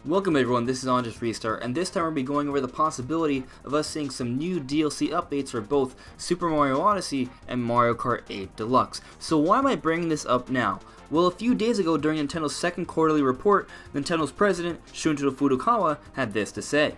Welcome everyone, this is On Just Restart, and this time we'll be going over the possibility of us seeing some new DLC updates for both Super Mario Odyssey and Mario Kart 8 Deluxe. So why am I bringing this up now? Well, a few days ago during Nintendo's second quarterly report, Nintendo's president, Shuntaro Furukawa, had this to say.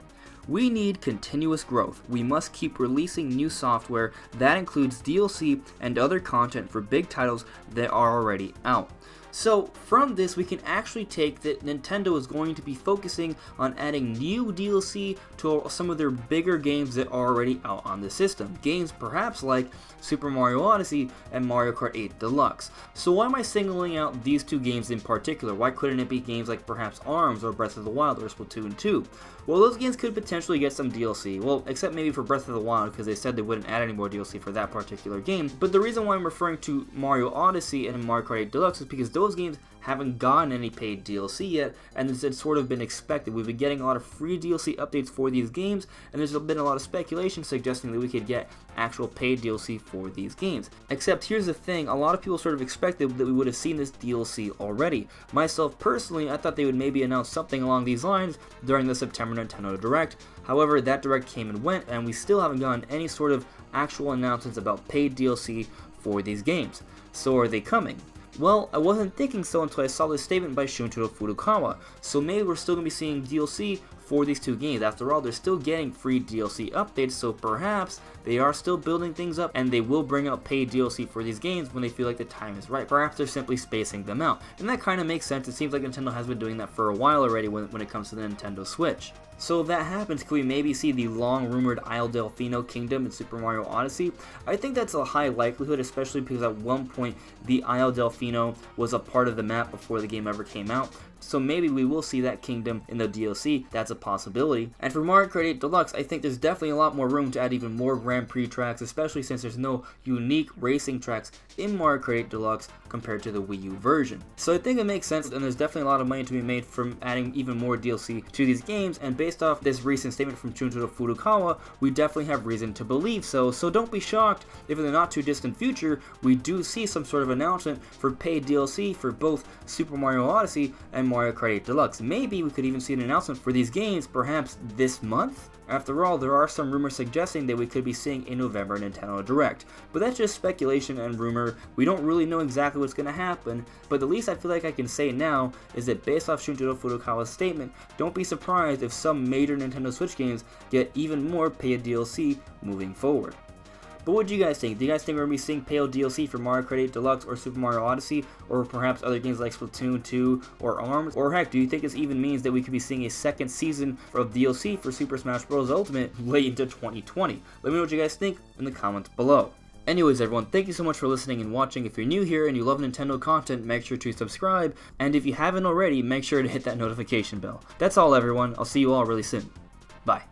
We need continuous growth. We must keep releasing new software that includes DLC and other content for big titles that are already out. So from this we can actually take that Nintendo is going to be focusing on adding new DLC to some of their bigger games that are already out on the system. Games perhaps like Super Mario Odyssey and Mario Kart 8 Deluxe. So why am I singling out these two games in particular? Why couldn't it be games like perhaps ARMS or Breath of the Wild or Splatoon 2? Well, those games could potentially get some DLC. Well, except maybe for Breath of the Wild because they said they wouldn't add any more DLC for that particular game. But the reason why I'm referring to Mario Odyssey and Mario Kart 8 Deluxe is because those games haven't gotten any paid DLC yet, and it's sort of been expected. We've been getting a lot of free DLC updates for these games, and there's been a lot of speculation suggesting that we could get actual paid DLC for these games. Except here's the thing, a lot of people sort of expected that we would have seen this DLC already. Myself personally, I thought they would maybe announce something along these lines during the September Nintendo Direct. However, that Direct came and went, and we still haven't gotten any sort of actual announcements about paid DLC for these games. So are they coming? Well, I wasn't thinking so until I saw this statement by Shuntaro Furukawa, so maybe we're still going to be seeing DLC for these two games. After all, they're still getting free DLC updates, so perhaps they are still building things up and they will bring out paid DLC for these games when they feel like the time is right. Perhaps they're simply spacing them out, and that kind of makes sense. It seems like Nintendo has been doing that for a while already when it comes to the Nintendo Switch. So if that happens, could we maybe see the long-rumored Isle Delfino Kingdom in Super Mario Odyssey? I think that's a high likelihood, especially because at one point the Isle Delfino was a part of the map before the game ever came out. So maybe we will see that kingdom in the DLC, that's a possibility. And for Mario Kart 8 Deluxe, I think there's definitely a lot more room to add even more Grand Prix tracks, especially since there's no unique racing tracks in Mario Kart 8 Deluxe compared to the Wii U version. So I think it makes sense, and there's definitely a lot of money to be made from adding even more DLC to these games, and based off this recent statement from Shuntaro Furukawa, we definitely have reason to believe so. So don't be shocked if in the not too distant future, we do see some sort of announcement for paid DLC for both Super Mario Odyssey and Mario Kart 8 Deluxe. Maybe we could even see an announcement for these games perhaps this month? After all, there are some rumors suggesting that we could be seeing a November Nintendo Direct. But that's just speculation and rumor. We don't really know exactly what's going to happen, but the least I feel like I can say now is that based off Shuntaro Furukawa's statement, don't be surprised if some major Nintendo Switch games get even more paid DLC moving forward. But what do you guys think? Do you guys think we're going to be seeing paid DLC for Mario Kart 8 Deluxe or Super Mario Odyssey, or perhaps other games like Splatoon 2 or ARMS? Or heck, do you think this even means that we could be seeing a second season of DLC for Super Smash Bros. Ultimate late into 2020? Let me know what you guys think in the comments below. Anyways everyone, thank you so much for listening and watching. If you're new here and you love Nintendo content, make sure to subscribe, and if you haven't already, make sure to hit that notification bell. That's all everyone, I'll see you all really soon. Bye.